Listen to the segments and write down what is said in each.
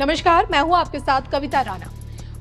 नमस्कार, मैं हूं आपके साथ कविता राणा।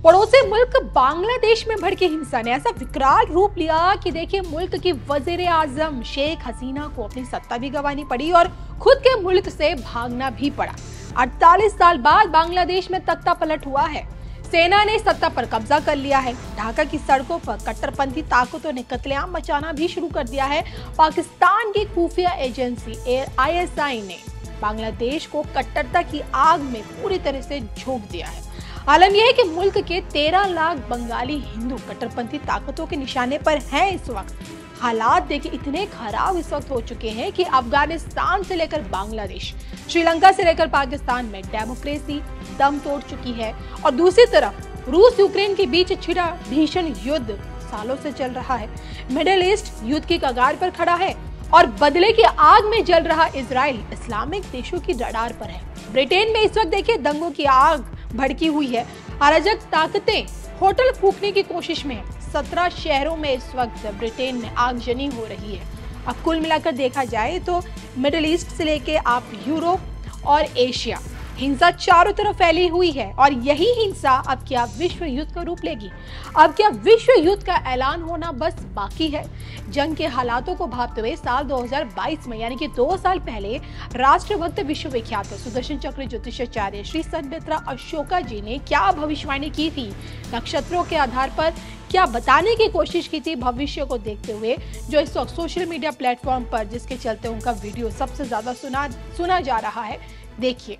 पड़ोसी मुल्क बांग्लादेश में भड़की हिंसा ने ऐसा विकराल रूप लिया कि देखिए मुल्क की वजीर आजम शेख हसीना को अपनी सत्ता भी गंवानी पड़ी और खुद के मुल्क से भागना भी पड़ा। 48 साल बाद बांग्लादेश में तख्ता पलट हुआ है। सेना ने सत्ता पर कब्जा कर लिया है। ढाका की सड़कों पर कट्टरपंथी ताकतों ने कत्लेआम मचाना भी शुरू कर दिया है। पाकिस्तान की खुफिया एजेंसी ISI ने बांग्लादेश को कट्टरता की आग में पूरी तरह से झोंक दिया है। आलम यह है कि मुल्क के 13 लाख बंगाली हिंदू कट्टरपंथी ताकतों के निशाने पर हैं। इस वक्त हालात देखिए इतने खराब इस वक्त हो चुके हैं कि अफगानिस्तान से लेकर बांग्लादेश, श्रीलंका से लेकर पाकिस्तान में डेमोक्रेसी दम तोड़ चुकी है और दूसरी तरफ रूस यूक्रेन के बीच छिड़ा भीषण युद्ध सालों से चल रहा है। मिडिल ईस्ट युद्ध की कगार पर खड़ा है और बदले की आग में जल रहा इजराइल इस्लामिक देशों की रडार पर है। ब्रिटेन में इस वक्त देखिए दंगों की आग भड़की हुई है। अराजक ताकतें होटल फूंकने की कोशिश में है। 17 शहरों में इस वक्त ब्रिटेन में आगजनी हो रही है। अब कुल मिलाकर देखा जाए तो मिडिल ईस्ट से लेके आप यूरोप और एशिया, हिंसा चारों तरफ फैली हुई है और यही हिंसा अब क्या विश्व युद्ध का रूप लेगी? अब क्या विश्व युद्ध का ऐलान होना बस बाकी है? जंग के हालातों को भांपते हुए साल 2022 में यानी कि 2 साल पहले राष्ट्रभक्त विश्वविख्यात सुदर्शन चक्र ज्योतिषाचार्य श्री सन्मित्रा अशोका जी ने क्या भविष्यवाणी की थी? नक्षत्रों के आधार पर क्या बताने की कोशिश की थी भविष्य को देखते हुए, जो इस वक्त सोशल मीडिया प्लेटफॉर्म पर जिसके चलते उनका वीडियो सबसे ज्यादा सुना जा रहा है। देखिए,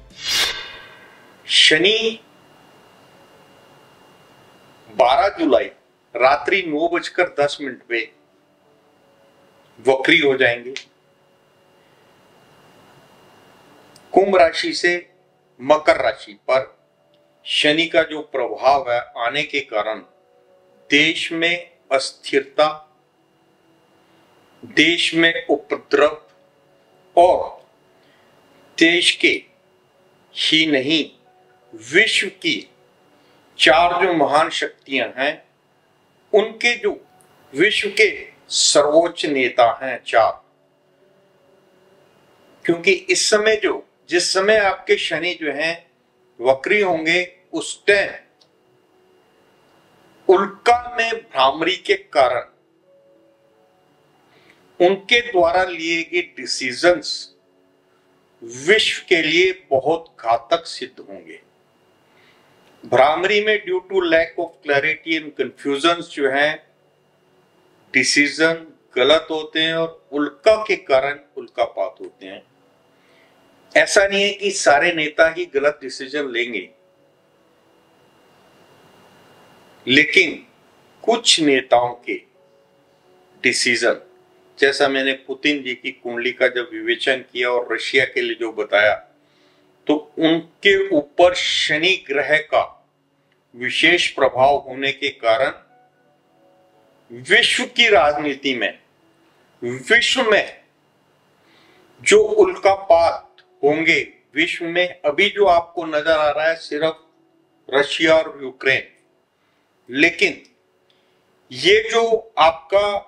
शनि 12 जुलाई रात्रि 9:10 पे वक्री हो जाएंगे। कुंभ राशि से मकर राशि पर शनि का जो प्रभाव है आने के कारण देश में अस्थिरता, देश में उपद्रव और देश के ही नहीं विश्व की 4 जो महान शक्तियां हैं, उनके जो विश्व के सर्वोच्च नेता हैं 4, क्योंकि इस समय जिस समय आपके शनि जो हैं वक्री होंगे उस टाइम उल्का में भ्रामरी के कारण उनके द्वारा लिए गए डिसीजंस विश्व के लिए बहुत घातक सिद्ध होंगे। भ्रामरी में due to lack of clarity and confusion जो है डिसीजन गलत होते हैं और उल्का के कारण उल्कापात होते हैं। ऐसा नहीं है कि सारे नेता ही गलत डिसीजन लेंगे, लेकिन कुछ नेताओं के डिसीजन, जैसा मैंने पुतिन जी की कुंडली का जब विवेचन किया और रशिया के लिए जो बताया, तो उनके ऊपर शनि ग्रह का विशेष प्रभाव होने के कारण विश्व की राजनीति में, विश्व में जो उल्कापात होंगे, विश्व में अभी जो आपको नजर आ रहा है सिर्फ रशिया और यूक्रेन, लेकिन ये जो आपका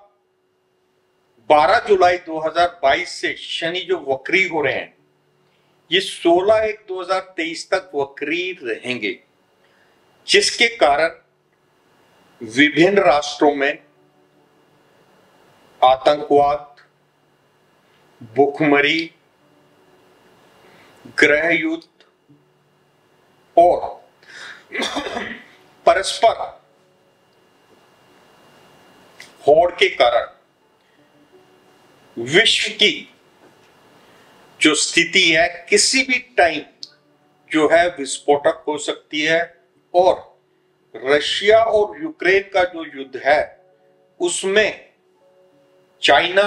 12 जुलाई 2022 से शनि जो वक्री हो रहे हैं, ये 16/1/2023 तक वक्री रहेंगे, जिसके कारण विभिन्न राष्ट्रों में आतंकवाद, भूखमरी, गृह युद्ध और परस्पर होड़ के कारण विश्व की जो स्थिति है किसी भी टाइम जो है विस्फोटक हो सकती है। और रशिया और यूक्रेन का जो युद्ध है उसमें चाइना,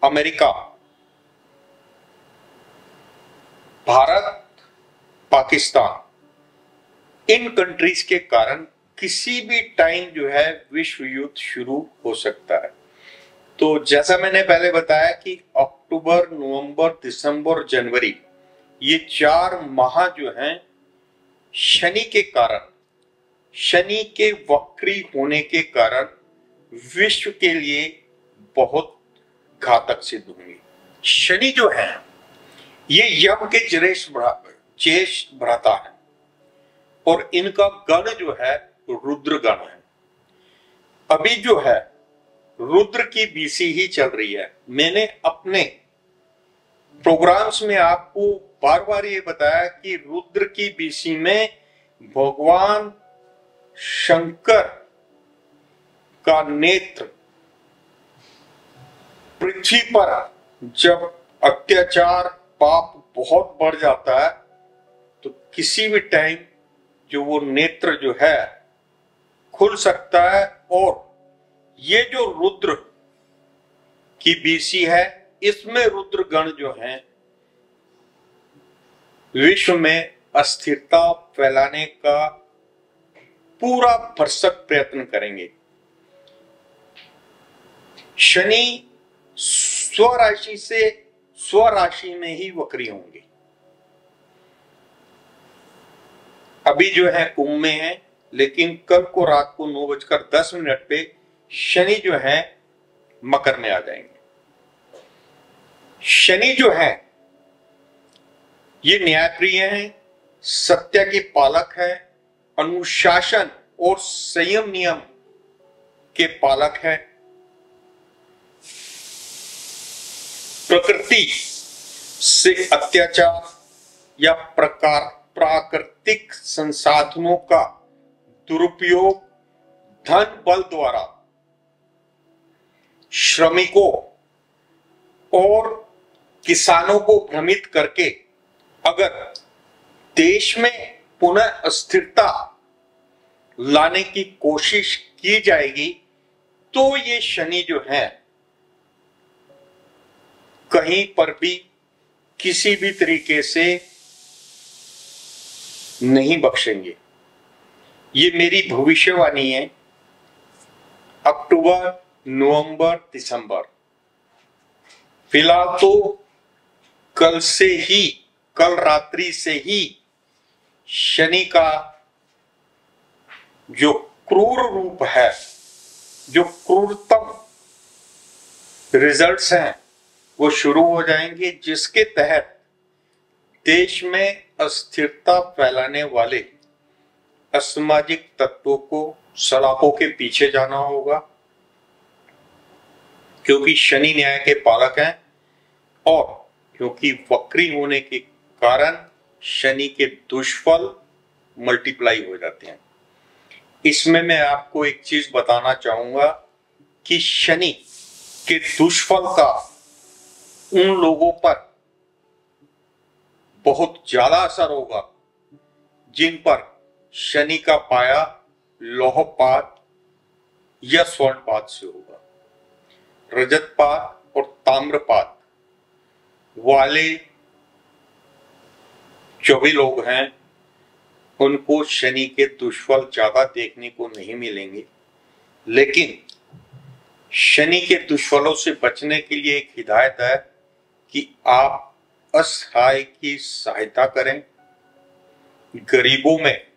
अमेरिका, भारत, पाकिस्तान, इन कंट्रीज के कारण किसी भी टाइम जो है विश्व युद्ध शुरू हो सकता है। तो जैसा मैंने पहले बताया कि अक्टूबर, नवंबर, दिसंबर, जनवरी, ये 4 माह जो हैं शनि के कारण, शनि के वक्री होने के कारण विश्व के लिए बहुत घातक सिद्ध होंगे। शनि जो है ये यम के चेष्ट भ्राता है और इनका गण जो है रुद्र गण है। अभी जो है रुद्र की बीसी ही चल रही है। मैंने अपने प्रोग्राम्स में आपको बार बार ये बताया कि रुद्र की बीसी में भगवान शंकर का नेत्र पृथ्वी पर जब अत्याचार पाप बहुत बढ़ जाता है तो किसी भी टाइम जो वो नेत्र जो है खुल सकता है। और ये जो रुद्र की बीसी है इसमें रुद्र गण जो हैं विश्व में अस्थिरता फैलाने का पूरा भरसक प्रयत्न करेंगे। शनि स्वराशि से स्वराशि में ही वक्री होंगे। अभी जो है कुंभ में है, लेकिन कल को रात को 9:10 पे शनि जो है मकर में आ जाएंगे। शनि जो है ये न्यायप्रिय है, सत्य के पालक है, अनुशासन और संयम नियम के पालक है। प्रकृति से अत्याचार या प्राकृतिक संसाधनों का दुरुपयोग धन बल द्वारा श्रमिकों और किसानों को भ्रमित करके अगर देश में पुनः स्थिरता लाने की कोशिश की जाएगी तो ये शनि जो है कहीं पर भी किसी भी तरीके से नहीं बख्शेंगे। ये मेरी भविष्यवाणी है। अक्टूबर, नवंबर, दिसंबर, फिलहाल तो कल रात्रि से ही शनि का जो क्रूर रूप है, जो क्रूरतम रिजल्ट्स हैं वो शुरू हो जाएंगे, जिसके तहत देश में अस्थिरता फैलाने वाले असामाजिक तत्वों को सलाखों के पीछे जाना होगा, क्योंकि शनि न्याय के पालक हैं और क्योंकि वक्री होने के कारण शनि के दुष्फल मल्टीप्लाई हो जाते हैं। इसमें मैं आपको एक चीज बताना चाहूंगा कि शनि के दुष्फल का उन लोगों पर बहुत ज्यादा असर होगा जिन पर शनि का पाया लौहपात या स्वर्णपात से होगा। रजतपात और ताम्रपात वाले जो भी लोग हैं उनको शनि के दुष्फल ज्यादा देखने को नहीं मिलेंगे, लेकिन शनि के दुष्फलों से बचने के लिए एक हिदायत है कि आप असहाय की सहायता करें, गरीबों में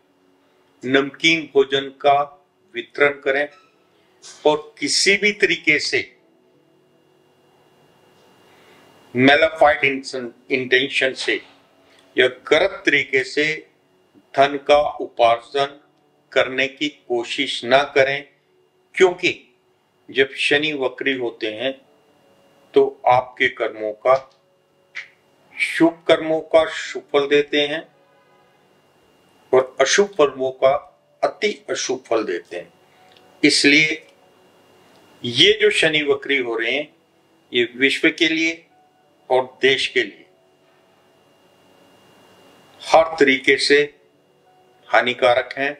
नमकीन भोजन का वितरण करें और किसी भी तरीके से मैलाफाइड इंटेंशन से या गलत तरीके से धन का उपार्जन करने की कोशिश ना करें, क्योंकि जब शनि वक्री होते हैं तो आपके कर्मों का शुभ कर्मों का शुभ फल देते हैं और अशुभ कर्मों का अति अशुभ फल देते हैं। इसलिए ये जो शनि वक्री हो रहे हैं ये विश्व के लिए और देश के लिए हर तरीके से हानिकारक हैं।